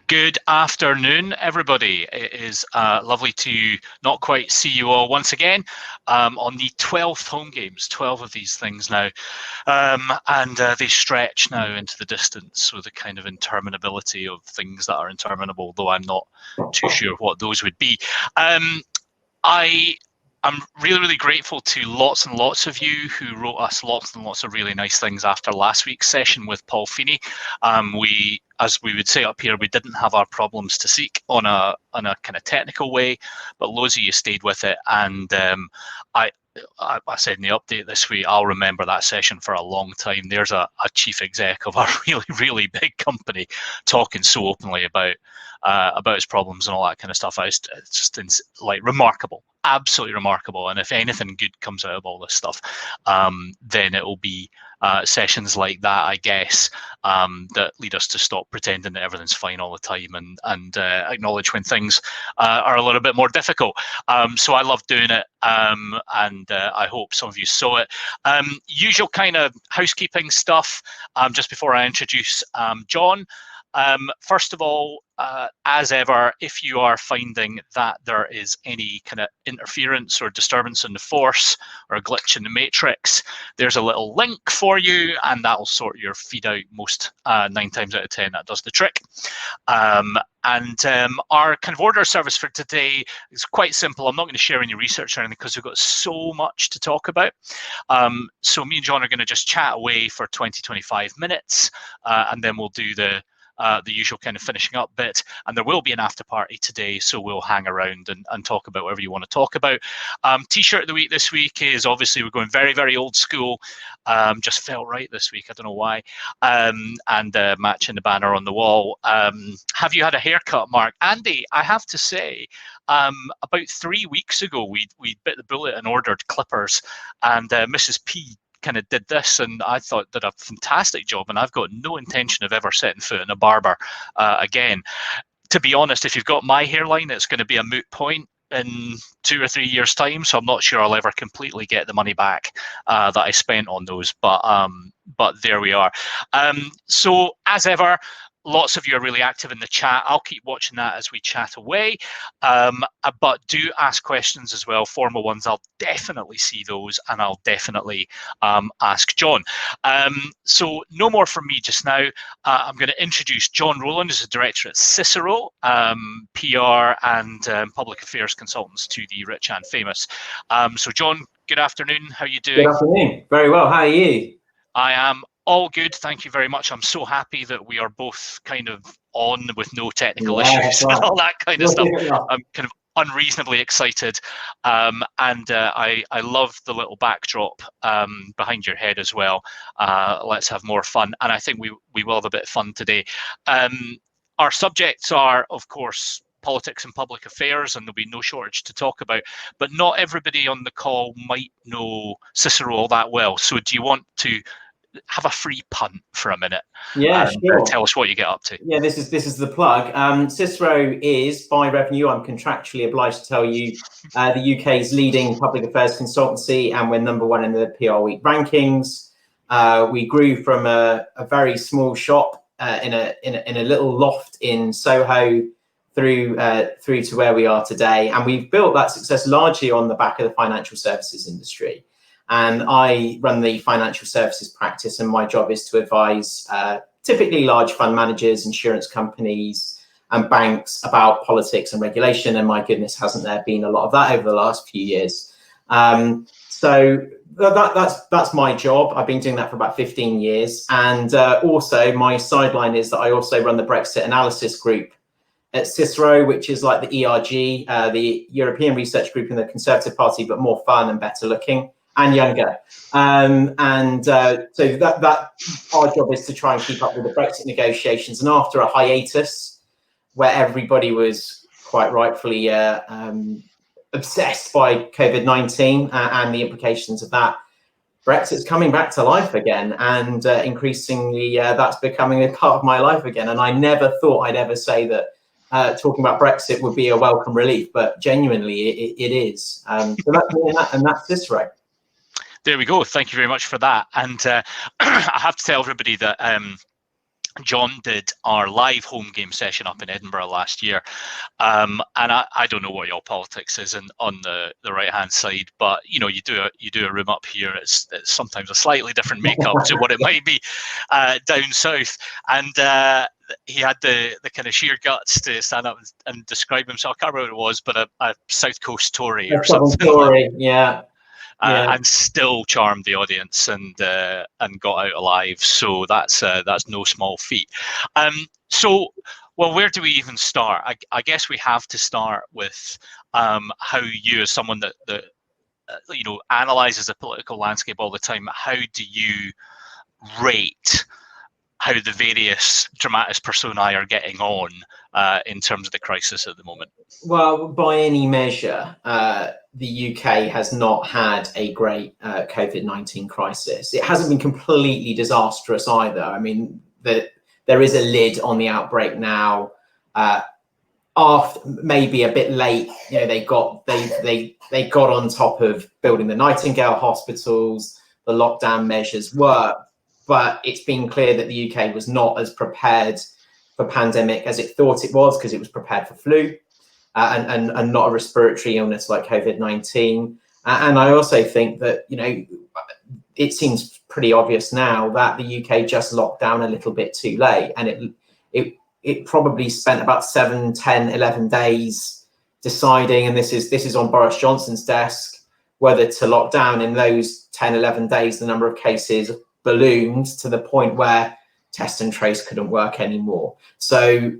Good afternoon, everybody. It is lovely to not quite see you all once again on the 12th home games, 12 of these things now. And they stretch now into the distance with a kind of interminability of things that are interminable, though I'm not too sure what those would be. I'm really, really grateful to lots and lots of you who wrote us lots and lots of really nice things after last week's session with Paul Feeney. As we would say up here, we didn't have our problems to seek on a kind of technical way, but loads of you stayed with it, and I said in the update this week, I'll remember that session for a long time. There's a chief exec of a really, really big company talking so openly about his problems and all that kind of stuff. It's just like remarkable, absolutely remarkable. And if anything good comes out of all this stuff, then it will be sessions like that, I guess, that lead us to stop pretending that everything's fine all the time and acknowledge when things are a little bit more difficult. So I love doing it, and I hope some of you saw it. Usual kind of housekeeping stuff just before I introduce John. First of all, as ever, if you are finding that there is any kind of interference or disturbance in the force or a glitch in the matrix, there's a little link for you, and that'll sort your feed out most 9 times out of 10. That does the trick. And our kind of order service for today is quite simple. I'm not going to share any research or anything because we've got so much to talk about. So me and John are going to just chat away for 20-25 minutes, and then we'll do the usual kind of finishing up bit, and there will be an after party today, so we'll hang around and talk about whatever you want to talk about. T-shirt of the week this week is obviously we're going very, very old school. Just felt right this week, I don't know why. And matching the banner on the wall. Have you had a haircut, Mark? Andy, I have to say, about 3 weeks ago we bit the bullet and ordered clippers, and Mrs. P kind of did this, and I thought did a fantastic job, and I've got no intention of ever setting foot in a barber again. To be honest, if you've got my hairline, it's going to be a moot point in 2 or 3 years' time, so I'm not sure I'll ever completely get the money back that I spent on those, but there we are. So as ever, lots of you are really active in the chat. I'll keep watching that as we chat away. But do ask questions as well, formal ones. I'll definitely see those, and I'll definitely ask John. So no more from me just now. I'm going to introduce John Rowland, who's the director at Cicero, PR and public affairs consultants to the rich and famous. So John, good afternoon. How are you doing? Good afternoon. Very well. How are you? I am all good, thank you very much. I'm so happy that we are both kind of on with no technical issues and all that kind of stuff. I'm kind of unreasonably excited, and I love the little backdrop behind your head as well. Let's have more fun, and I think we will have a bit of fun today. Our subjects are, of course, politics and public affairs, and there'll be no shortage to talk about, but not everybody on the call might know Cicero all that well. So do you want to have a free punt for a minute? Yeah, sure. Tell us what you get up to. Yeah, this is the plug. Cicero is, by revenue, I'm contractually obliged to tell you, the UK's leading public affairs consultancy, and we're #1 in the PR Week rankings. We grew from a very small shop in a little loft in Soho through to where we are today, and we've built that success largely on the back of the financial services industry. And I run the financial services practice, and my job is to advise typically large fund managers, insurance companies, and banks about politics and regulation. And my goodness, hasn't there been a lot of that over the last few years? So that's my job. I've been doing that for about 15 years. And also my sideline is that I also run the Brexit analysis group at Cicero, which is like the ERG, the European Research Group in the Conservative Party, but more fun and better looking and younger. So that our job is to try and keep up with the Brexit negotiations. And after a hiatus where everybody was quite rightfully obsessed by COVID-19 and the implications of that, Brexit's coming back to life again, and increasingly that's becoming a part of my life again. And I never thought I'd ever say that talking about Brexit would be a welcome relief, but genuinely it is. So that's me, and that's Cicero. There we go. Thank you very much for that. And I have to tell everybody that John did our live home game session up in Edinburgh last year. And I don't know what your politics is on the right hand side, but you do a room up here. It's sometimes a slightly different makeup to what it might be down south. And he had the kind of sheer guts to stand up and describe himself. I can't remember what it was, but a South Coast Tory or something like that. Yeah. And still charmed the audience and got out alive. So that's no small feat. Well, where do we even start? I guess we have to start with how you, as someone that analyzes the political landscape all the time, how do you rate how the various dramatis personae are getting on in terms of the crisis at the moment? Well, by any measure, the UK has not had a great COVID-19 crisis. It hasn't been completely disastrous either. I mean, there is a lid on the outbreak now. After maybe a bit late, they got on top of building the Nightingale hospitals. The lockdown measures worked, but it's been clear that the UK was not as prepared for pandemic as it thought it was, because it was prepared for flu and not a respiratory illness like COVID-19. And I also think that, it seems pretty obvious now that the UK just locked down a little bit too late, and it probably spent about 7, 10, 11 days deciding, and this is on Boris Johnson's desk, whether to lock down. In those 10, 11 days, the number of cases ballooned to the point where test and trace couldn't work anymore. So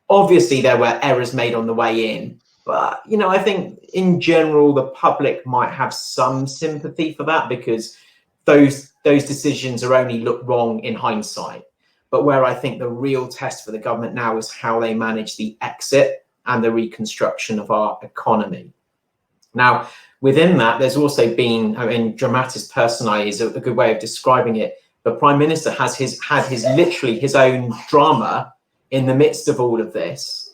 obviously there were errors made on the way in, but I think in general the public might have some sympathy for that, because those decisions are only looked wrong in hindsight. But where I think the real test for the government now is how they manage the exit and the reconstruction of our economy. Now, within that, there's also been, dramatis personae is a good way of describing it. The Prime Minister has had literally his own drama in the midst of all of this.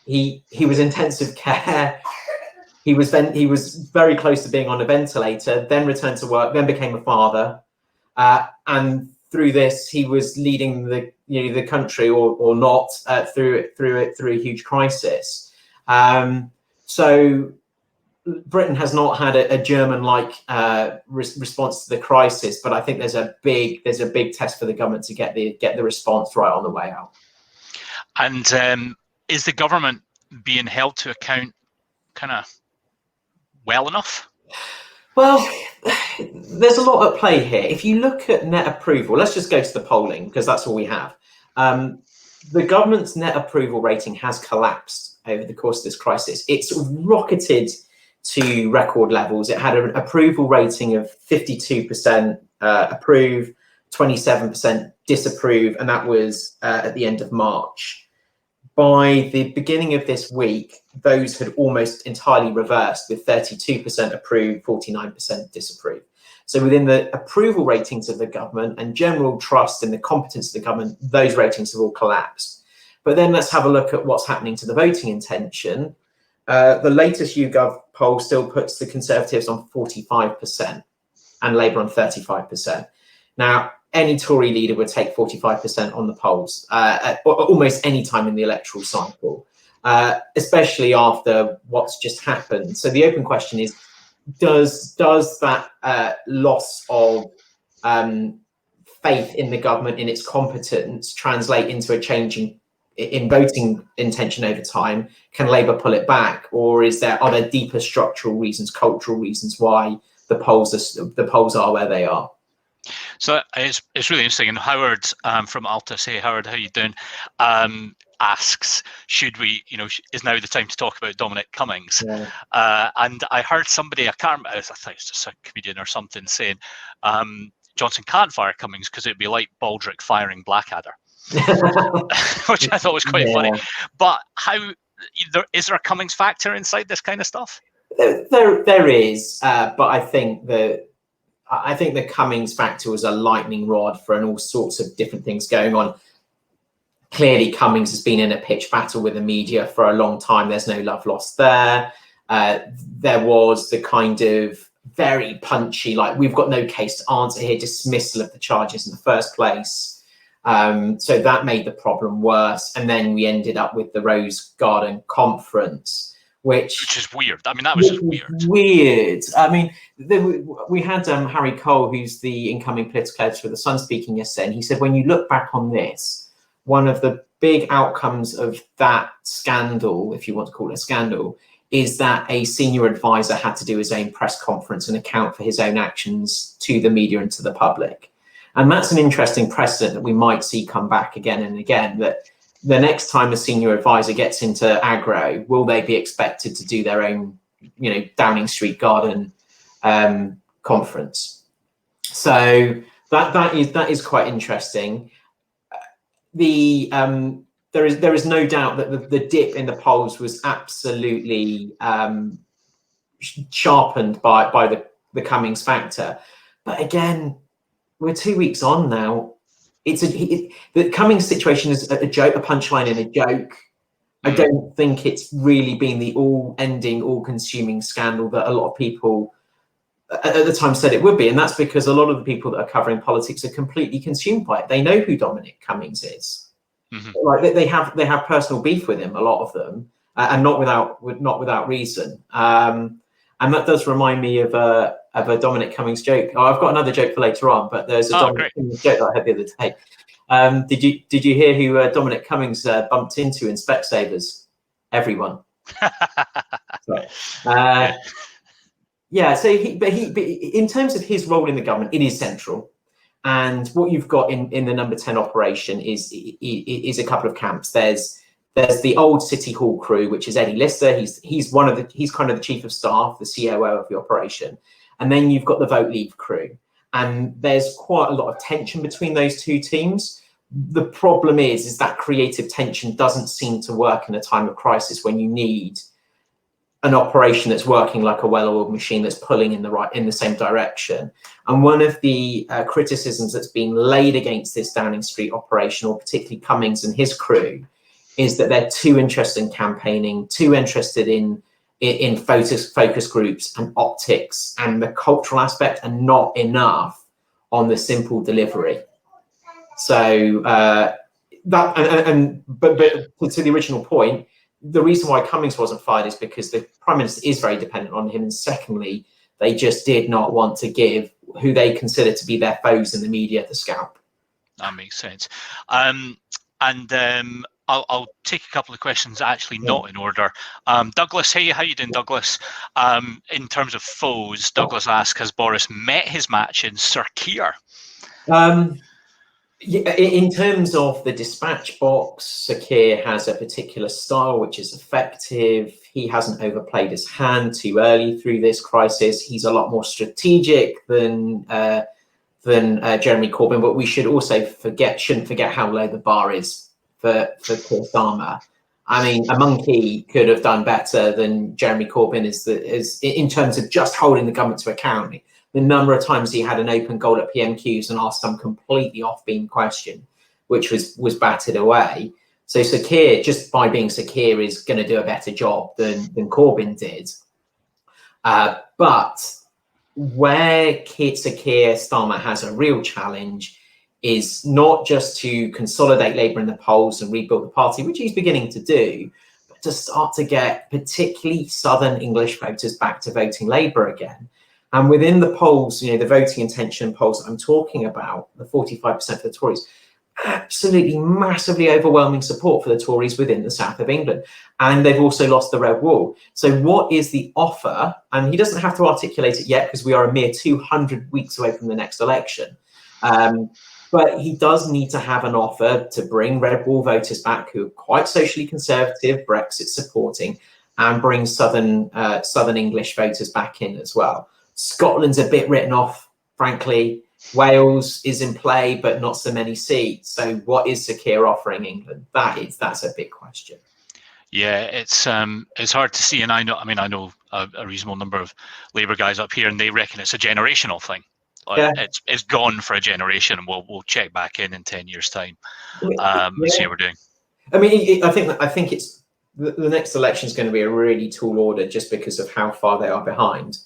He was intensive care. He was very close to being on a ventilator, then returned to work, then became a father, and through this he was leading the country or not through a huge crisis. So Britain has not had a German-like response to the crisis, but I think there's a big test for the government to get the response right on the way out. And is the government being held to account kind of well enough? Well, there's a lot at play here. If you look at net approval, let's just go to the polling, because that's all we have. The government's net approval rating has collapsed over the course of this crisis. It's rocketed to record levels. It had an approval rating of 52% approve, 27% disapprove, and that was at the end of March. By the beginning of this week, those had almost entirely reversed, with 32% approve, 49% disapprove. So within the approval ratings of the government and general trust in the competence of the government, those ratings have all collapsed. But then let's have a look at what's happening to the voting intention. The latest YouGov poll still puts the Conservatives on 45% and Labour on 35%. Now, any Tory leader would take 45% on the polls at almost any time in the electoral cycle, especially after what's just happened. So the open question is, does that loss of faith in the government, in its competence, translate into a change in voting intention over time? Can Labour pull it back, or are there deeper structural reasons, cultural reasons why the polls are where they are? So it's really interesting. And Howard from Altus, hey Howard, how you doing? Asks, should we, is now the time to talk about Dominic Cummings? Yeah. And I heard somebody, I can't remember, I think it's just a comedian or something, saying Johnson can't fire Cummings because it'd be like Baldrick firing Blackadder, which I thought was quite funny. But is there a Cummings factor inside this kind of stuff? There is, but I think the Cummings factor was a lightning rod for all sorts of different things going on. Clearly, Cummings has been in a pitched battle with the media for a long time. There's no love lost there. There was the kind of very punchy, like, we've got no case to answer here, dismissal of the charges in the first place. So that made the problem worse. And then we ended up with the Rose Garden Conference, which is weird. I mean, that was just weird. Weird. I mean, we had Harry Cole, who's the incoming political editor for The Sun, speaking yesterday, and he said, when you look back on this, one of the big outcomes of that scandal, if you want to call it a scandal, is that a senior advisor had to do his own press conference and account for his own actions to the media and to the public. And that's an interesting precedent that we might see come back again and again, that the next time a senior advisor gets into agro, will they be expected to do their own, Downing Street Garden conference? So that is quite interesting. There is no doubt that the dip in the polls was absolutely sharpened by the Cummings factor. But again, we're 2 weeks on now. The Cummings situation is a joke, a punchline in a joke. I don't think it's really been the all-ending, all-consuming scandal that a lot of people at the time said it would be, and that's because a lot of the people that are covering politics are completely consumed by it. They know who Dominic Cummings is. Like they have personal beef with him, a lot of them, and not without reason. And that does remind me of a Dominic Cummings joke. Oh, I've got another joke for later on, but there's a Dominic Cummings joke that I had the other day. Did you hear who Dominic Cummings bumped into in Specsavers? Everyone. Yeah. So in terms of his role in the government, it is central. And what you've got in the number 10 operation is a couple of camps. There's the old City Hall crew, which is Eddie Lister. He's kind of the chief of staff, the COO of the operation. And then you've got the Vote Leave crew. And there's quite a lot of tension between those two teams. The problem is that creative tension doesn't seem to work in a time of crisis when you need an operation that's working like a well-oiled machine that's pulling in the same direction. And one of the criticisms that's being laid against this Downing Street operation, or particularly Cummings and his crew, is that they're too interested in campaigning, too interested in focus groups and optics and the cultural aspect, and not enough on the simple delivery. So but to the original point, the reason why Cummings wasn't fired is because the Prime Minister is very dependent on him. And secondly, they just did not want to give who they consider to be their foes in the media the scalp. That makes sense. I'll take a couple of questions, actually not in order. Douglas, hey, how you doing, Douglas? In terms of foes, Douglas asks, has Boris met his match in Sir Keir? Yeah, in terms of the dispatch box, Sir Keir has a particular style which is effective. He hasn't overplayed his hand too early through this crisis. He's a lot more strategic than Jeremy Corbyn, but we should also shouldn't forget how low the bar is for Keir Starmer. I mean, a monkey could have done better than Jeremy Corbyn is in terms of just holding the government to account. The number of times he had an open goal at PMQs and asked some completely off-beam question, which was batted away. So Sir Keir, just by being Sir Keir, is going to do a better job than Corbyn did. But where Sir Keir Starmer has a real challenge is not just to consolidate Labour in the polls and rebuild the party, which he's beginning to do, but to start to get particularly Southern English voters back to voting Labour again. And within the polls, the voting intention polls that I'm talking about, the 45% for the Tories, absolutely massively overwhelming support for the Tories within the south of England. And they've also lost the red wall. So what is the offer? And he doesn't have to articulate it yet because we are a mere 200 weeks away from the next election. But he does need to have an offer to bring red wall voters back who are quite socially conservative, Brexit supporting, and bring Southern English voters back in as well. Scotland's a bit written off, frankly. Wales is in play, but not so many seats. So what is Sir Keir offering England? That's a big question. Yeah, it's hard to see, and I know a reasonable number of Labour guys up here, and they reckon it's a generational thing. Yeah. It's gone for a generation, and we'll check back in 10 years' time. See how we're doing. I mean, I think it's the next election is going to be a really tall order just because of how far they are behind.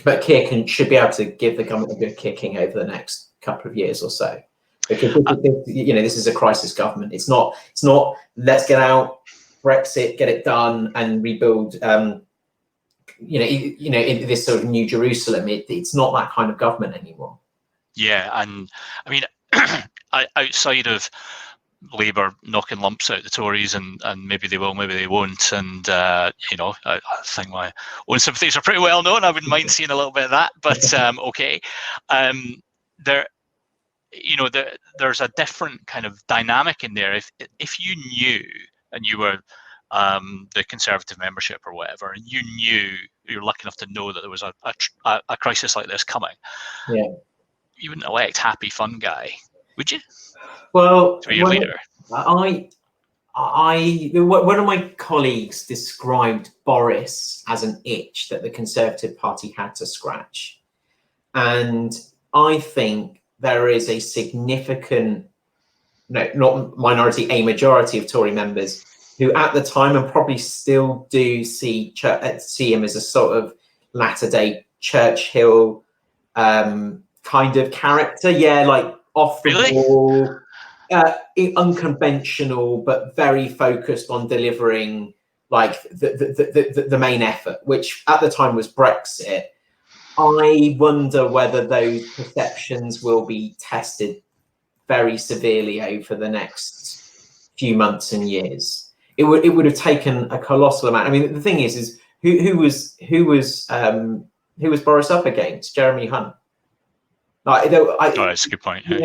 But Keir should be able to give the government a good kicking over the next couple of years or so. Because this is a crisis government. It's not let's get out, Brexit, get it done, and rebuild. In this sort of New Jerusalem. It's not that kind of government anymore. Yeah, and I mean, outside of Labour knocking lumps out the Tories, and maybe they will, maybe they won't, and I think my own sympathies are pretty well known. I wouldn't mind seeing a little bit of that, but okay. There's a different kind of dynamic in there. If you knew, and you were the Conservative membership or whatever, and you knew, you're lucky enough to know that there was a crisis like this coming, yeah, you wouldn't elect happy fun guy, would you? Well, to be your leader. One of my colleagues described Boris as an itch that the Conservative Party had to scratch, and I think there is a significant, not minority, a majority of Tory members who at the time, and probably still do, see him as a sort of latter-day Churchill kind of character. Yeah, like off the wall, unconventional, but very focused on delivering like the main effort, which at the time was Brexit. I wonder whether those perceptions will be tested very severely over the next few months and years. It would have taken a colossal amount. I mean, the thing is who was Boris up against? Jeremy Hunt. That's a good point. Yeah.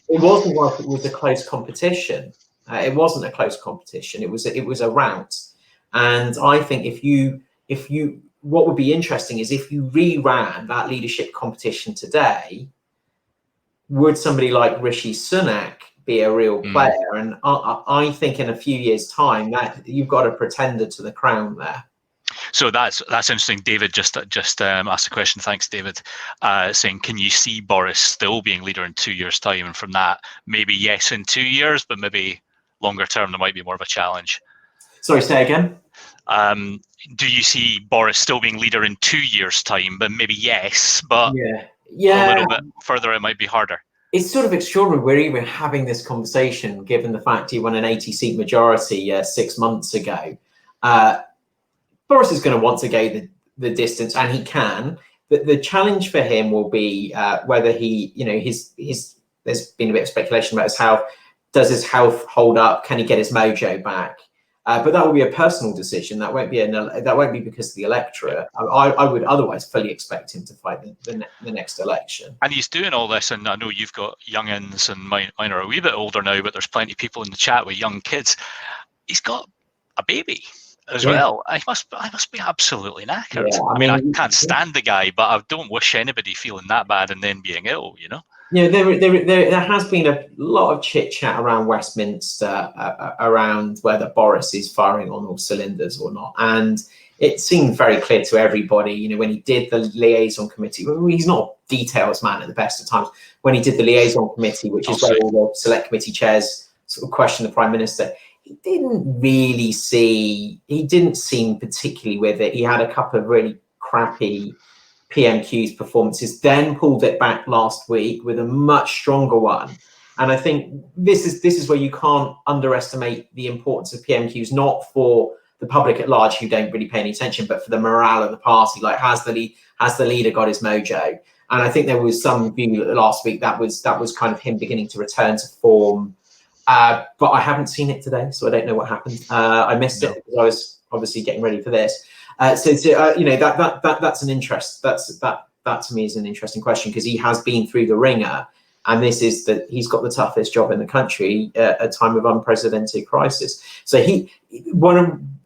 It wasn't like it was a close competition. It wasn't a close competition. It was a rout. And I think if you what would be interesting is if you re-ran that leadership competition today, would somebody like Rishi Sunak be a real player? And I think in a few years' time that you've got a pretender to the crown there. So that's interesting. David just asked a question. Thanks, David. Saying, can you see Boris still being leader in 2 years' time? And from that, maybe yes in 2 years, but maybe longer term there might be more of a challenge. Sorry, say again. Do you see Boris still being leader in 2 years' time? But maybe yes, but yeah, a little bit further it might be harder. It's sort of extraordinary we're even having this conversation, given the fact he won an 80-seat majority 6 months ago. Boris is going to want to go the distance, and he can. But the challenge for him will be whether he, there's been a bit of speculation about his health. Does his health hold up? Can he get his mojo back? But that will be a personal decision. That won't be because of the electorate. I would otherwise fully expect him to fight the next election. And he's doing all this, and I know you've got youngins, and mine are a wee bit older now, but there's plenty of people in the chat with young kids. He's got a baby as well. I must be absolutely knackered. Yeah, I mean, I can't stand the guy, but I don't wish anybody feeling that bad and then being ill, Yeah, there has been a lot of chit chat around Westminster around whether Boris is firing on all cylinders or not, and it seemed very clear to everybody. When he did the liaison committee, he's not a details man at the best of times. When he did the liaison committee, which is where all the select committee chairs sort of question the Prime Minister, he didn't seem particularly with it. He had a couple of really crappy PMQ's performances, then pulled it back last week with a much stronger one. And I think this is where you can't underestimate the importance of PMQs, not for the public at large who don't really pay any attention, but for the morale of the party. Like, has the leader got his mojo? And I think there was some view last week that was kind of him beginning to return to form. But I haven't seen it today, so I don't know what happened. I missed it because I was obviously getting ready for this. That's an interest. That to me is an interesting question, because he has been through the ringer, and he's got the toughest job in the country at a time of unprecedented crisis. So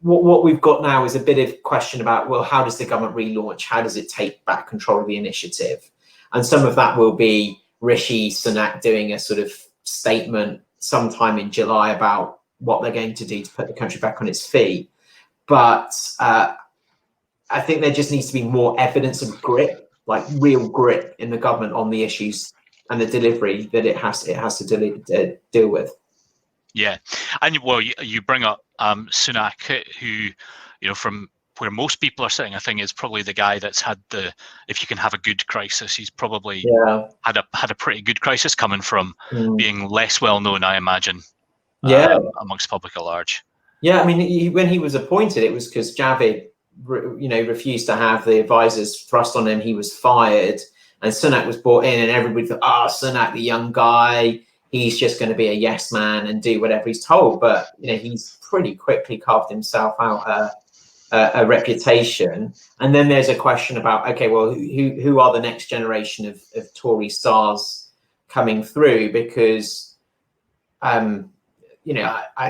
what we've got now is a bit of question about, well, how does the government relaunch? How does it take back control of the initiative? And some of that will be Rishi Sunak doing a sort of statement sometime in July about what they're going to do to put the country back on its feet. But I think there just needs to be more evidence of grit, like real grit in the government on the issues and the delivery that it has to deal with. Yeah, and well, you bring up Sunak, who, from where most people are sitting, I think, is probably the guy that's had if you can have a good crisis, he's probably had a pretty good crisis coming from being less well known, I imagine, amongst public at large. Yeah, I mean, when he was appointed, it was because Javid, refused to have the advisors thrust on him. He was fired, and Sunak was brought in, and everybody thought, Sunak, the young guy, he's just going to be a yes man and do whatever he's told. But he's pretty quickly carved himself out a reputation. And then there's a question about, okay, well, who are the next generation of Tory stars coming through? Because I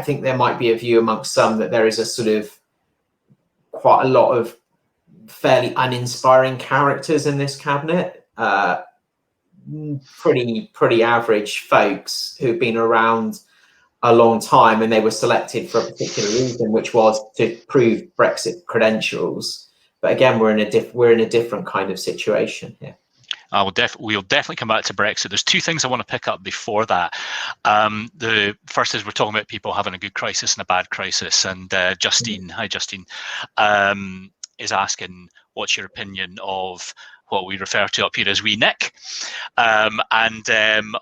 think there might be a view amongst some that there is a sort of quite a lot of fairly uninspiring characters in this cabinet. Pretty average folks who've been around a long time, and they were selected for a particular reason, which was to prove Brexit credentials. But again, we're in a different kind of situation here. We'll definitely come back to Brexit. There's two things I want to pick up before that. The first is we're talking about people having a good crisis and a bad crisis. And Justine, hi Justine, is asking, what's your opinion of what we refer to up here as Wee Nick? And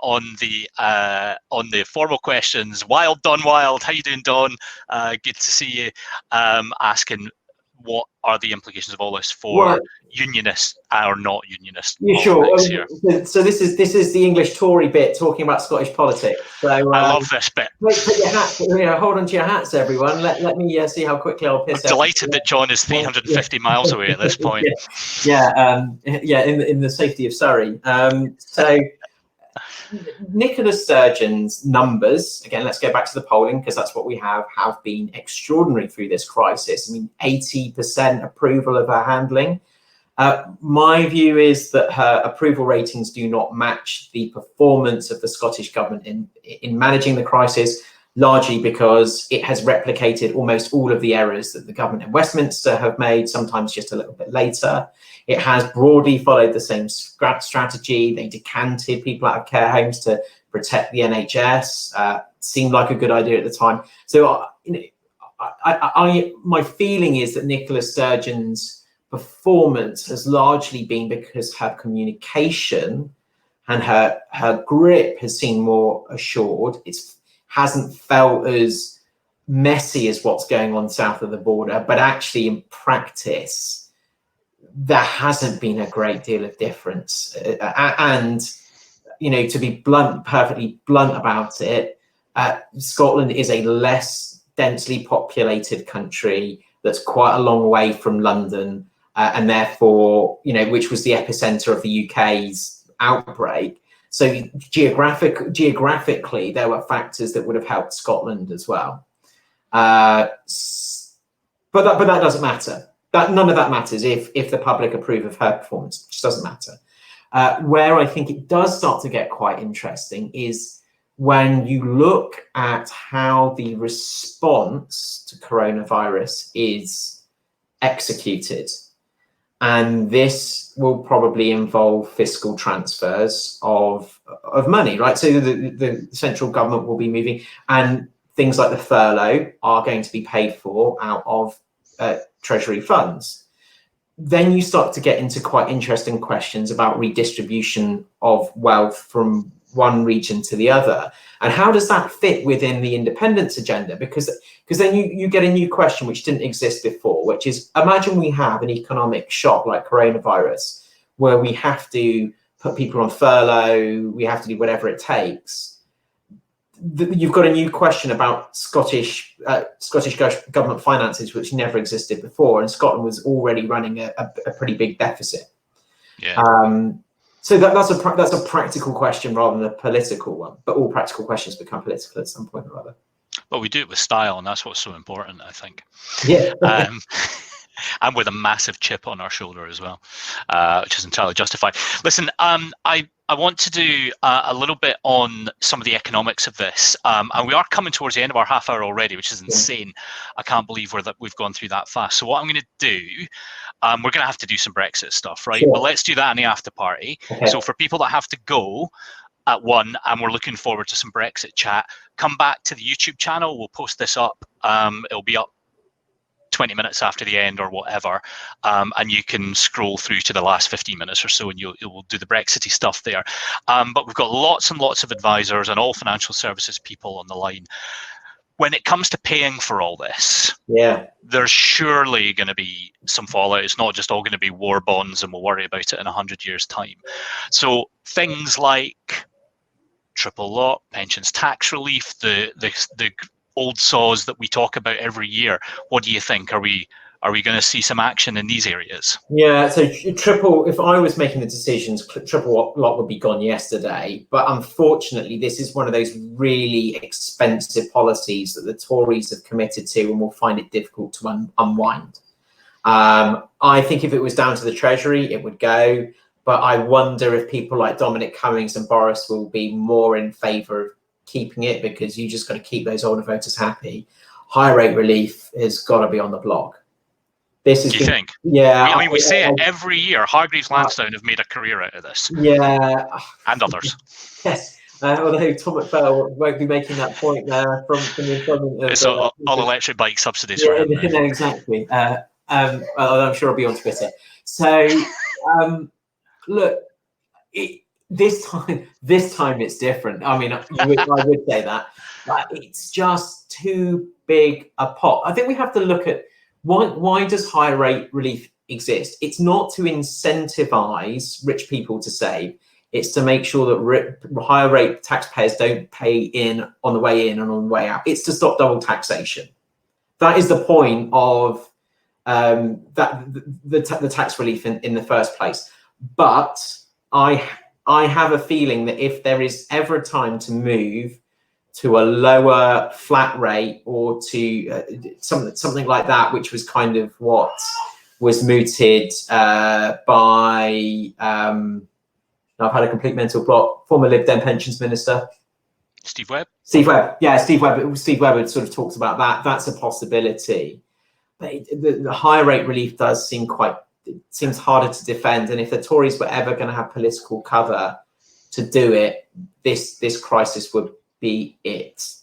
on the formal questions, Wild Don Wild, how you doing, Don? Good to see you. Asking, what are the implications of all this for unionists or not unionists? Yeah, sure. So this is the English Tory bit talking about Scottish politics. So I love this bit. Put your hats, hold on to your hats, everyone. Let me see how quickly I'll piss. I'm delighted that John is 350 miles away at this point. In the safety of Surrey. So Nicola Sturgeon's numbers, again, let's go back to the polling because that's what we have been extraordinary through this crisis. I mean, 80% approval of her handling. My view is that her approval ratings do not match the performance of the Scottish government in managing the crisis, largely because it has replicated almost all of the errors that the government in Westminster have made, sometimes just a little bit later. It has broadly followed the same strategy. They decanted people out of care homes to protect the NHS. Seemed like a good idea at the time. So my feeling is that Nicola Sturgeon's performance has largely been because her communication and her grip has seemed more assured. It hasn't felt as messy as what's going on south of the border, but actually in practice, there hasn't been a great deal of difference. And, to be perfectly blunt about it, Scotland is a less densely populated country that's quite a long way from London, and therefore, which was the epicenter of the UK's outbreak. So geographically, there were factors that would have helped Scotland as well. But that doesn't matter. None of that matters if the public approve of her performance. It just doesn't matter. Where I think it does start to get quite interesting is when you look at how the response to coronavirus is executed. And this will probably involve fiscal transfers of money, right? So the central government will be moving, and things like the furlough are going to be paid for out of Treasury funds. Then you start to get into quite interesting questions about redistribution of wealth from one region to the other, and how does that fit within the independence agenda? Because then you get a new question which didn't exist before, which is, imagine we have an economic shock like coronavirus, where we have to put people on furlough, we have to do whatever it takes. You've got a new question about Scottish government finances, which never existed before, and Scotland was already running a pretty big deficit. Yeah. So that's a practical question rather than a political one. But all practical questions become political at some point or other. Well, we do it with style, and that's what's so important, I think. Yeah. And with a massive chip on our shoulder as well, which is entirely justified. Listen, I want to do a little bit on some of the economics of this, and we are coming towards the end of our half hour already, which is insane. I can't believe we've gone through that fast. So what I'm going to do, we're going to have to do some Brexit stuff, right? Sure. But let's do that in the after party. Okay. So for people that have to go at 1, and we're looking forward to some Brexit chat, come back to the YouTube channel. We'll post this up. It'll be up 20 minutes after the end or whatever, and you can scroll through to the last 15 minutes or so, and you'll do the Brexity stuff there. But we've got lots and lots of advisors and all financial services people on the line. When it comes to paying for all this, there's surely going to be some fallout. It's not just all going to be war bonds and we'll worry about it in 100 years' time. So things like triple lock, pensions tax relief, the old saws that we talk about every year. What do you think? Are we going to see some action in these areas? Yeah, so if I was making the decisions, triple lock would be gone yesterday. But unfortunately, this is one of those really expensive policies that the Tories have committed to and will find it difficult to unwind. I think if it was down to the Treasury, it would go. But I wonder if people like Dominic Cummings and Boris will be more in favour of keeping it, because you just got to keep those older voters happy. High rate relief has got to be on the block. This is. Do you think? Yeah. We say it every year. Hargreaves Lansdowne have made a career out of this. Yeah. And others. Yes. Although Tom McFell won't be making that point from the employment of... It's all electric bike subsidies. Yeah, no, exactly. I'm sure I'll be on Twitter. So, look, this time it's different. I mean, I would say that, but it's just too big a pot. I think we have to look at why does high rate relief exist? It's not to incentivize rich people to save. It's to make sure that higher rate taxpayers don't pay in on the way in and on the way out. It's to stop double taxation. That is the point of the tax relief in the first place. But I have a feeling that if there is ever a time to move to a lower flat rate or to something like that, which was kind of what was mooted by, I've had a complete mental block, former Lib Dem pensions minister. Steve Webb? Steve Webb, yeah, Steve Webb had sort of talked about that. That's a possibility. But the higher rate relief does seems harder to defend. And if the Tories were ever going to have political cover to do it, this crisis would be it.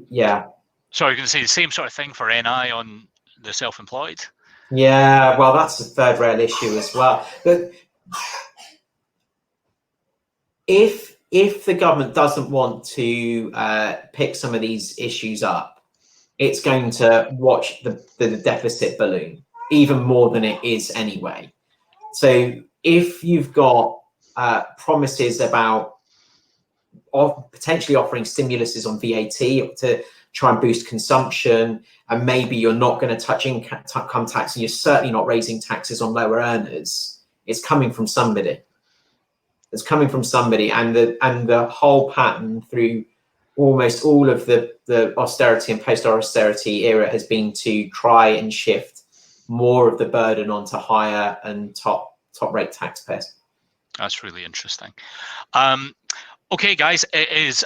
Yeah. So you're going to say the same sort of thing for NI on the self-employed? Yeah, well, that's a third rail issue as well. But if the government doesn't want to pick some of these issues up, it's going to watch the deficit balloon even more than it is anyway. So if you've got promises about potentially offering stimuluses on VAT to try and boost consumption, and maybe you're not going to touch income tax, and you're certainly not raising taxes on lower earners, it's coming from somebody. It's coming from somebody, and the whole pattern through almost all of the austerity and post-austerity era has been to try and shift more of the burden onto higher and top rate taxpayers. That's really interesting. Okay, guys, it is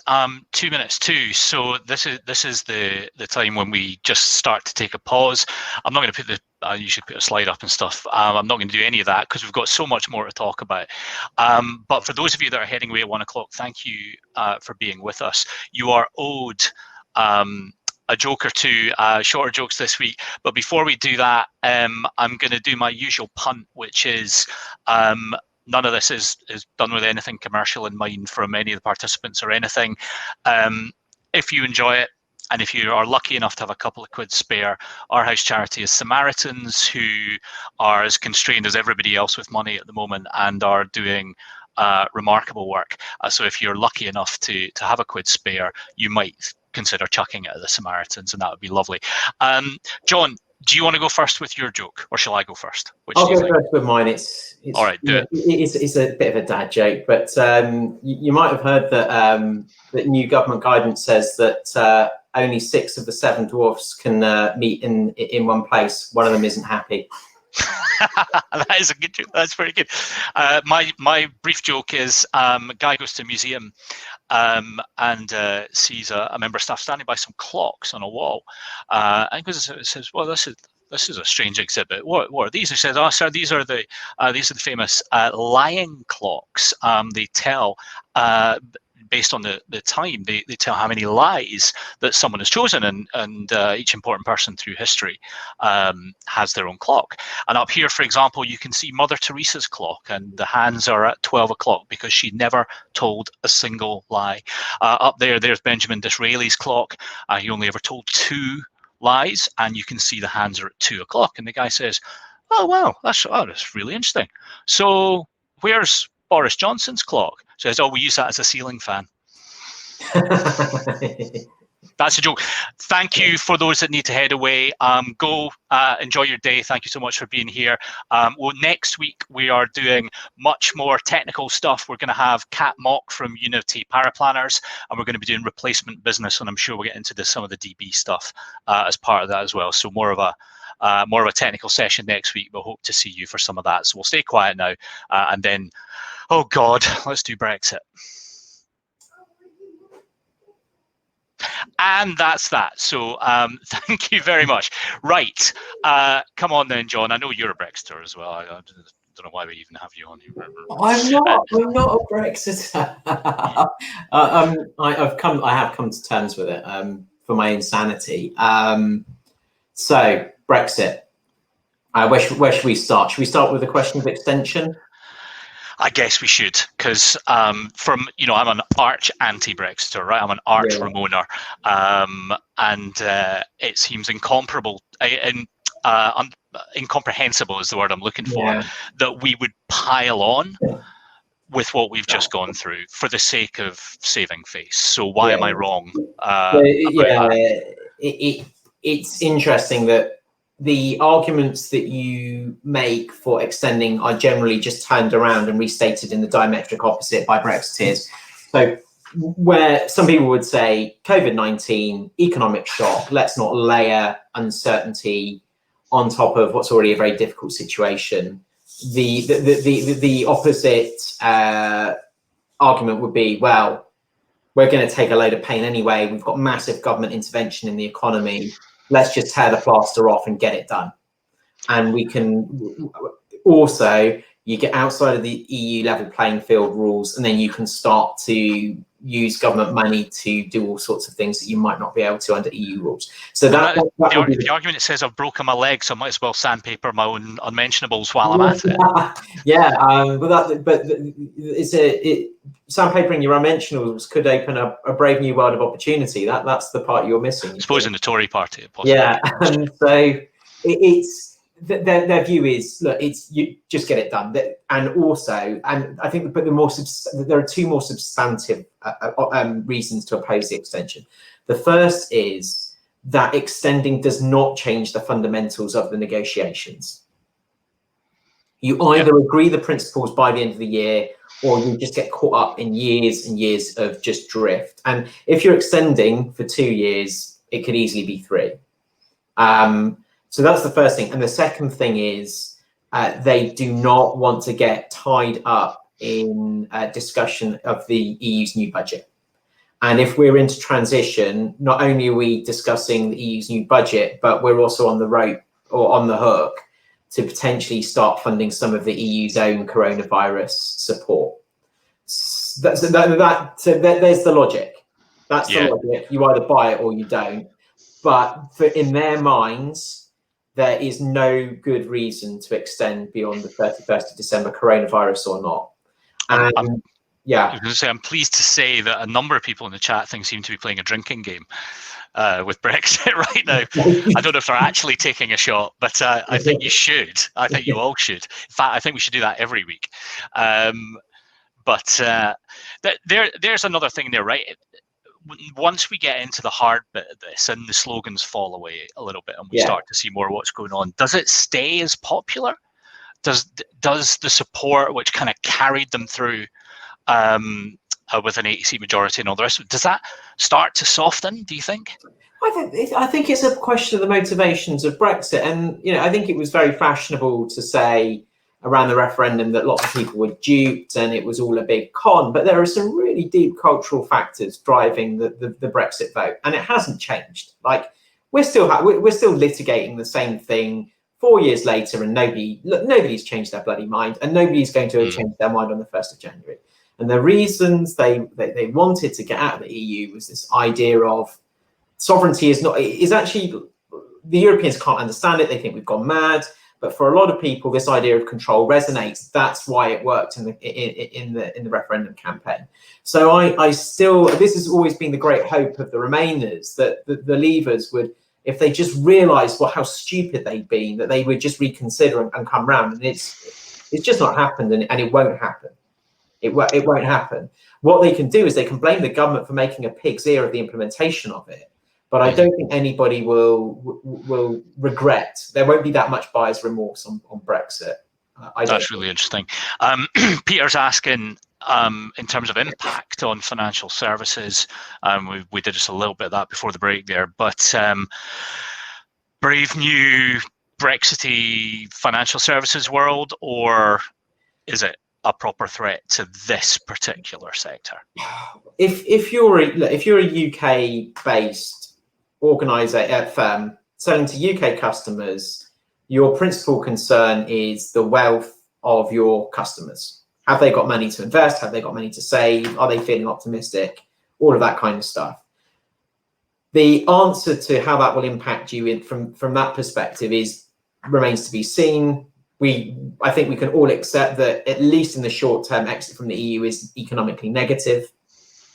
2 minutes to, so this is the time when we just start to take a pause. I'm not going to put you should put a slide up and stuff. I'm not going to do any of that because we've got so much more to talk about. But for those of you that are heading away at 1 o'clock, thank you for being with us. You are owed a joke or two, shorter jokes this week. But before we do that, I'm going to do my usual punt, which is none of this is done with anything commercial in mind from any of the participants or anything. If you enjoy it, and if you are lucky enough to have a couple of quid spare, our house charity is Samaritans, who are as constrained as everybody else with money at the moment and are doing remarkable work. So if you're lucky enough to have a quid spare, you might consider chucking it at the Samaritans, and that would be lovely. John, do you want to go first with your joke, or shall I go first? I'll go first with mine. It's all right. Do it. It's a bit of a dad joke, but you might have heard that that new government guidance says that only 6 of the 7 dwarfs can meet in one place. One of them isn't happy. That is a good joke. That's very good. My brief joke is a guy goes to a museum and sees a member of staff standing by some clocks on a wall, and says, "Well, this is a strange exhibit. What are these?" He says, "Oh, sir, these are the famous lying clocks. They tell based on the time, they tell how many lies that someone has chosen, and each important person through history has their own clock. And up here, for example, you can see Mother Teresa's clock, and the hands are at 12 o'clock because she never told a single lie. Up there's Benjamin Disraeli's clock. He only ever told 2 lies, and you can see the hands are at 2 o'clock. And the guy says, "Oh wow, that's really interesting. So where's Boris Johnson's clock?" Says, "Oh, we use that as a ceiling fan." That's a joke. Thank you for those that need to head away. Go enjoy your day. Thank you so much for being here. Well, next week we are doing much more technical stuff. We're going to have Kat Mock from Unity Paraplanners, and we're going to be doing replacement business, and I'm sure we'll get into some of the DB stuff as part of that as well. So more of a technical session next week. We'll hope to see you for some of that. So we'll stay quiet now, and then, oh God, let's do Brexit. And that's that. So thank you very much. Right. Come on then, John. I know you're a Brexiter as well. I don't know why we even have you on here. I'm not a Brexiter. I have come to terms with it for my insanity. So Brexit. Where should we start? Should we start with the question of extension? I guess we should, because I'm an arch anti-Brexiter, right? I'm an arch Ramoner, and it seems incomparable, incomprehensible is the word I'm looking for, that we would pile on with what we've just gone through for the sake of saving face. So why am I wrong? It's interesting that the arguments that you make for extending are generally just turned around and restated in the diametric opposite by Brexiteers. So where some people would say COVID-19, economic shock, let's not layer uncertainty on top of what's already a very difficult situation. The opposite argument would be, well, we're going to take a load of pain anyway. We've got massive government intervention in the economy. Let's just tear the plaster off and get it done. And we can also, you get outside of the EU level playing field rules, and then you can start to use government money to do all sorts of things that you might not be able to under EU rules. So the argument says I've broken my leg, so I might as well sandpaper my own unmentionables while I'm at it. But sandpapering your unmentionables could open up a brave new world of opportunity. That's the part you're missing. I suppose in the Tory party, possibly. Yeah, and so it's their view is, look, it's you just get it done. And also, and I think, but there are 2 more substantive reasons to oppose the extension. The first is that extending does not change the fundamentals of the negotiations. You either agree the principles by the end of the year, or you just get caught up in years and years of just drift. And if you're extending for 2 years, it could easily be 3. So that's the first thing. And the second thing is they do not want to get tied up in a discussion of the EU's new budget. And if we're into transition, not only are we discussing the EU's new budget, but we're also on the rope or on the hook to potentially start funding some of the EU's own coronavirus support. So there's the logic. That's the logic. You either buy it or you don't. But in their minds, there is no good reason to extend beyond the 31st of December, coronavirus or not. And I was going to say, I'm pleased to say that a number of people in the chat seem to be playing a drinking game with Brexit right now. I don't know if they're actually taking a shot, but I think you should. I think you all should. In fact, I think we should do that every week. But there's another thing there, right? Once we get into the hard bit of this and the slogans fall away a little bit and we start to see more what's going on, does it stay as popular? Does the support which kind of carried them through with an 80-seat majority and all the rest of it, does that start to soften, do you think? I think it's a question of the motivations of Brexit. And, I think it was very fashionable to say around the referendum that lots of people were duped and it was all a big con, but there are some really deep cultural factors driving the Brexit vote, and it hasn't changed. Like we're still litigating the same thing 4 years later, and nobody's changed their bloody mind, and nobody's going to have changed their mind on the 1st of January. And the reasons they wanted to get out of the EU was this idea of sovereignty is actually, the Europeans can't understand it. They think we've gone mad. But for a lot of people, this idea of control resonates. That's why it worked in the referendum campaign. So I still, this has always been the great hope of the Remainers, that the Leavers would, if they just realised how stupid they'd been, that they would just reconsider and come round. And it's just not happened, and it won't happen. It won't happen. What they can do is they can blame the government for making a pig's ear of the implementation of it. But I don't think anybody will regret. There won't be that much buyer's remorse on Brexit. That's really interesting. Peter's asking, in terms of impact on financial services, we did just a little bit of that before the break there, but brave new Brexity financial services world, or is it a proper threat to this particular sector? If you're a UK based firm selling to UK customers, your principal concern is the wealth of your customers. Have they got money to invest? Have they got money to save? Are they feeling optimistic? All of that kind of stuff. The answer to how that will impact you from that perspective remains to be seen. I think we can all accept that, at least in the short term, exit from the EU is economically negative,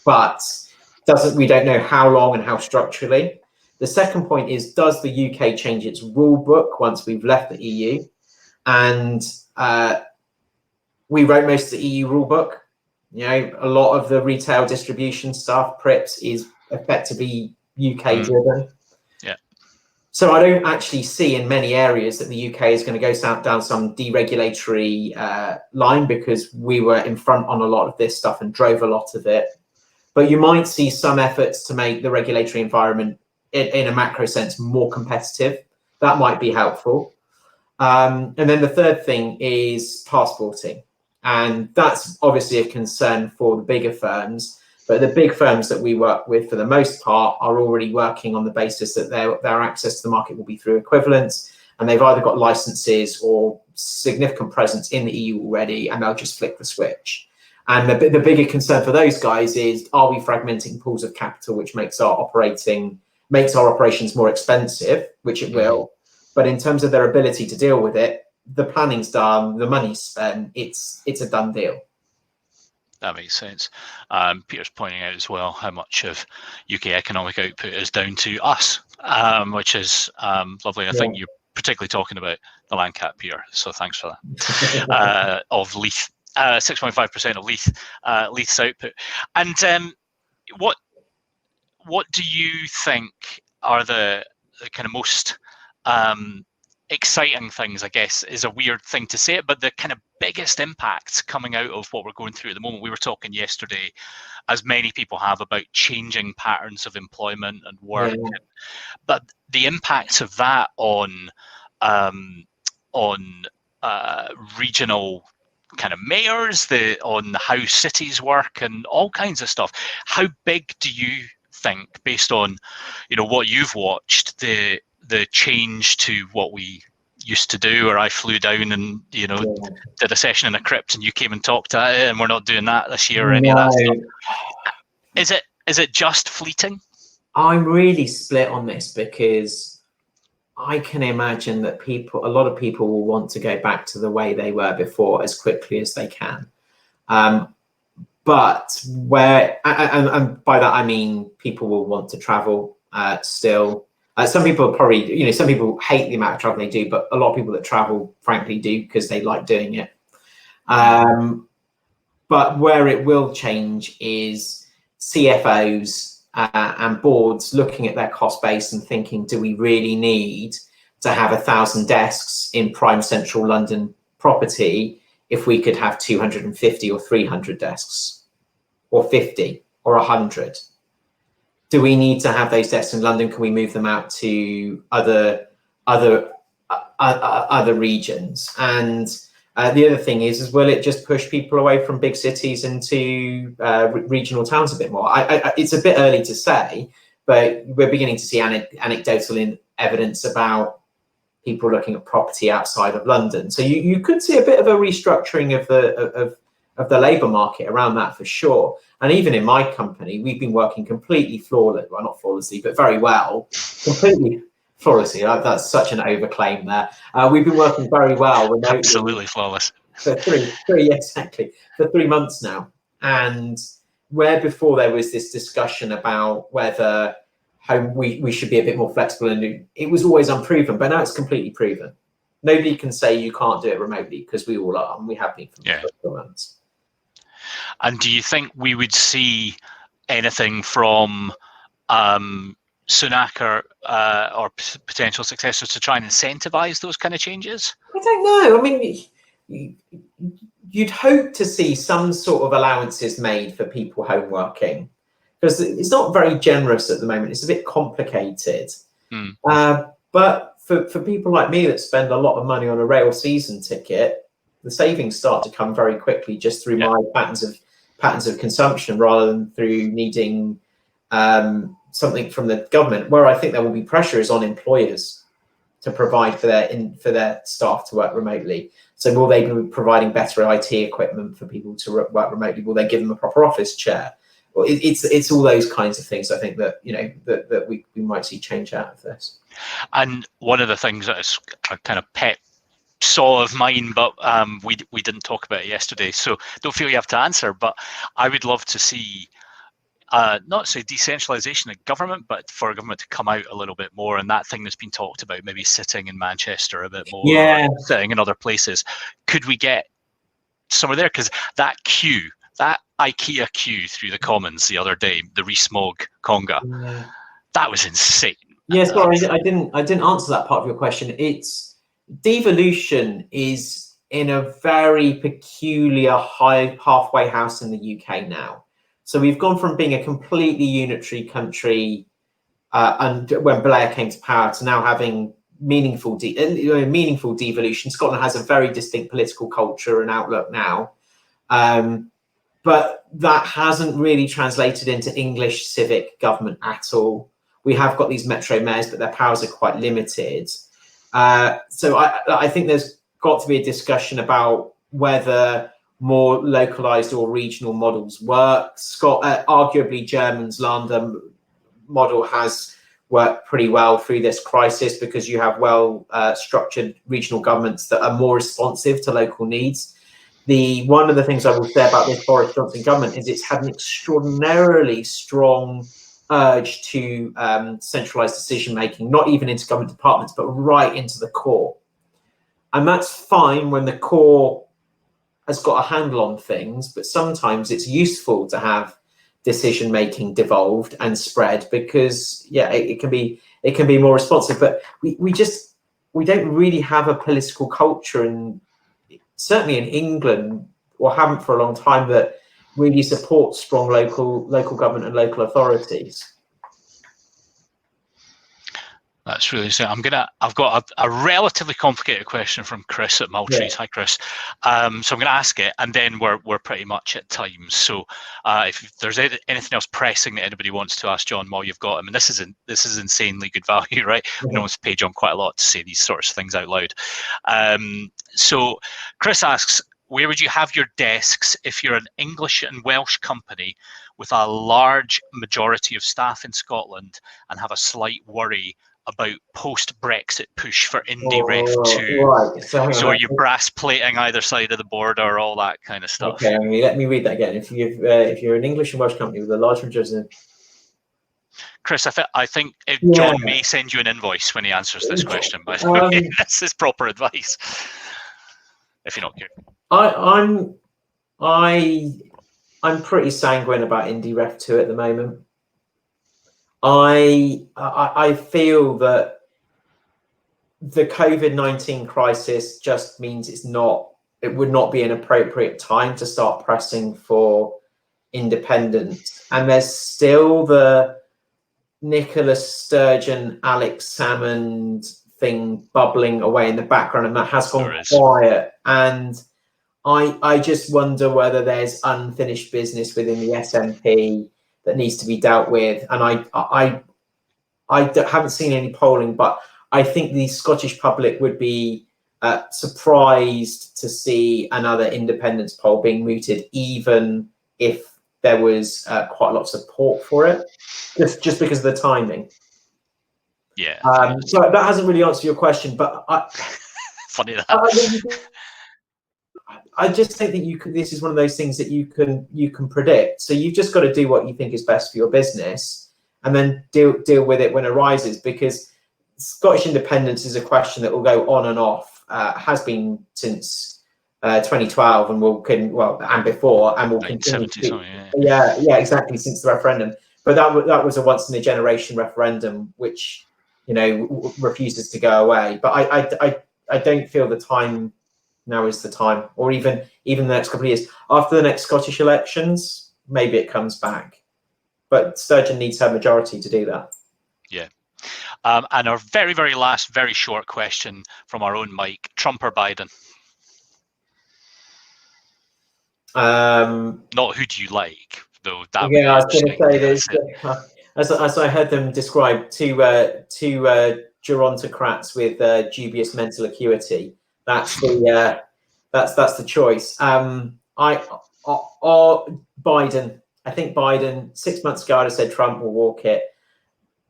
but we don't know how long and how structurally. The second point is, does the UK change its rule book once we've left the EU? And we wrote most of the EU rule book. A lot of the retail distribution stuff, PRIPS, is effectively UK driven. Yeah. So I don't actually see in many areas that the UK is going to go down some deregulatory line, because we were in front on a lot of this stuff and drove a lot of it. But you might see some efforts to make the regulatory environment in a macro sense more competitive. That might be helpful. And then the third thing is passporting. And that's obviously a concern for the bigger firms. But the big firms that we work with, for the most part, are already working on the basis that their access to the market will be through equivalence. And they've either got licenses or significant presence in the EU already, and they'll just flick the switch. And the bigger concern for those guys is, are we fragmenting pools of capital, which makes our operations more expensive, which it will. But in terms of their ability to deal with it, the planning's done, the money's spent, it's a done deal. That makes sense. Peter's pointing out as well how much of UK economic output is down to us, which is lovely. I think you're particularly talking about the land cap, Peter, so thanks for that. Of Leith, 6.5% of Leith's output. And what do you think are the kind of most exciting things, I guess is a weird thing to say it, but the kind of biggest impacts coming out of what we're going through at the moment? We were talking yesterday, as many people have, about changing patterns of employment and work, but the impacts of that on regional kind of mayors, on how cities work and all kinds of stuff. How big do you think, based on what you've watched, the change to what we used to do, or I flew down and did a session in a crypt and you came and talked at it, and we're not doing that this year or any of that stuff? Is it just fleeting? I'm really split on this, because I can imagine that a lot of people will want to go back to the way they were before as quickly as they can. But and by that I mean people will want to travel still. Some people probably, some people hate the amount of travel they do, but a lot of people that travel, frankly, do because they like doing it. But where it will change is CFOs and boards looking at their cost base and thinking, do we really need to have 1,000 desks in prime central London property if we could have 250 or 300 desks, or 50 or 100? Do we need to have those desks in London? Can we move them out to other regions? And the other thing is will it just push people away from big cities into regional towns a bit more? It's a bit early to say, but we're beginning to see anecdotal evidence about people looking at property outside of London. So you could see a bit of a restructuring of of the labour market around that for sure. And even in my company, we've been working completely flawless, well, not flawlessly, but very well, completely flawlessly. That's such an overclaim there. We've been working very well remotely. Absolutely flawless. For exactly, for 3 months now. And where before there was this discussion about whether we should be a bit more flexible, and it was always unproven, but now it's completely proven. Nobody can say you can't do it remotely, because we all are, and we have been for 4 months. And do you think we would see anything from Sunak or potential successors to try and incentivize those kind of changes? I don't know. I mean, you'd hope to see some sort of allowances made for people home working, because it's not very generous at the moment. It's a bit complicated. But for people like me that spend a lot of money on a rail season ticket, the savings start to come very quickly just through my patterns of consumption, rather than through needing something from the government. Where I think there will be pressure is on employers to provide for their staff to work remotely. So will they be providing better IT equipment for people to work remotely? Will they give them a proper office chair? Well, it's all those kinds of things, I think, that that we might see change out of this. And one of the things that is a kind of pet saw of mine, but we didn't talk about it yesterday, so don't feel you have to answer, but I would love to see not say decentralization of government, but for government to come out a little bit more, and that thing that's been talked about, maybe sitting in Manchester a bit more, sitting in other places. Could we get somewhere there? Because that IKEA queue through the Commons the other day, the Rees-Mogg conga, that was insane. Yes, sorry, I didn't answer that part of your question. It's devolution is in a very peculiar halfway house in the UK now. So we've gone from being a completely unitary country, and when Blair came to power, to now having meaningful devolution. Scotland has a very distinct political culture and outlook now, but that hasn't really translated into English civic government at all. We have got these metro mayors, but their powers are quite limited. So I think there's got to be a discussion about whether more localized or regional models work. Arguably, Germany's London model has worked pretty well through this crisis, because you have structured regional governments that are more responsive to local needs. One of the things I will say about this Boris Johnson government is it's had an extraordinarily strong urge to centralise decision making, not even into government departments, but right into the core. And that's fine when the core has got a handle on things, but sometimes it's useful to have decision making devolved and spread, because it can be more responsive. But we don't really have a political culture, and certainly in England, or haven't for a long time, that really supports strong local government and local authorities. That's really so. I've got a relatively complicated question from Chris at Maltrees. Hi, Chris. So I'm going to ask it, and then we're pretty much at time. So if there's anything else pressing that anybody wants to ask John while you've got him, and this is insanely good value, right? I know it's paid John quite a lot to say these sorts of things out loud. So Chris asks, where would you have your desks if you're an English and Welsh company with a large majority of staff in Scotland and have a slight worry about post-Brexit push for Indie Ref 2? Right. So are you brass plating either side of the border, all that kind of stuff? Okay, let me read that again. If you're an English and Welsh company with a large majority, Chris, I think John may send you an invoice when he answers this question, but this is proper advice. If you're not careful. I'm pretty sanguine about Indie Ref 2 at the moment. I feel that the COVID-19 crisis just means it would not be an appropriate time to start pressing for independence. And there's still the Nicola Sturgeon, Alex Salmond thing bubbling away in the background, and that has gone quiet. And I just wonder whether there's unfinished business within the SNP that needs to be dealt with. And I haven't seen any polling, but I think the Scottish public would be surprised to see another independence poll being mooted, even if there was quite a lot of support for it, just because of the timing. Yeah. So that hasn't really answered your question, but funny that. I just don't think this is one of those things that you can predict. So you've just got to do what you think is best for your business, and then deal with it when it arises. Because Scottish independence is a question that will go on and off. Has been since 2012, and and before, and will continue to be. Yeah, exactly, since the referendum. But that was a once in a generation referendum, which refuses to go away. But I don't feel the time now is the time, or even the next couple of years after the next Scottish elections, maybe it comes back. But Sturgeon needs her majority to do that. Yeah. And our very, very last, very short question from our own Mike: Trump or Biden? Not who do you like, though. That yeah, I was going to say this. As I heard them describe, two gerontocrats with dubious mental acuity. That's the that's the choice. Biden. I think Biden. 6 months ago, I'd have said Trump will walk it.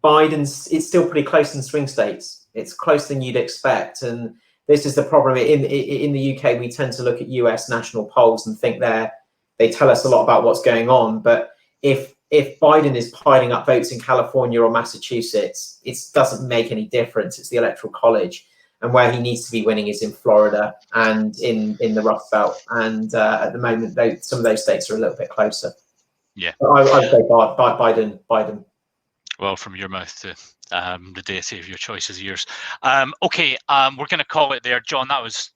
It's still pretty close in swing states. It's closer than you'd expect, and this is the problem. In the UK, we tend to look at US national polls and think they tell us a lot about what's going on. But if Biden is piling up votes in California or Massachusetts, it doesn't make any difference. It's the Electoral College, and where he needs to be winning is in Florida and in the Rust Belt. And at the moment, some of those states are a little bit closer. Yeah, I would say Biden. Well, from your mouth to the deity of your choice is yours. Okay, we're going to call it there. John, that was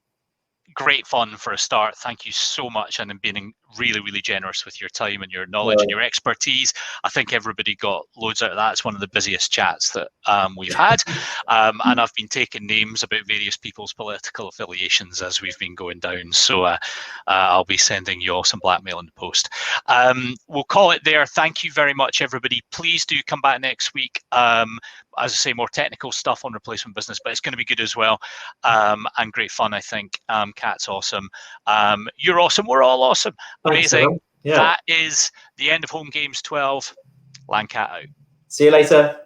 great fun for a start. Thank you so much, and being really, really generous with your time and your knowledge and your expertise. I think everybody got loads out of that. It's one of the busiest chats that we've had, and I've been taking names about various people's political affiliations as we've been going down, so I'll be sending you all some blackmail in the post. We'll call it there. Thank you very much, everybody. Please do come back next week. As I say, more technical stuff on replacement business, but it's going to be good as well, and great fun, I think. Kat's awesome. You're awesome. We're all awesome. Amazing. Yeah. That is the end of Home Games 12. Landcat out. See you later.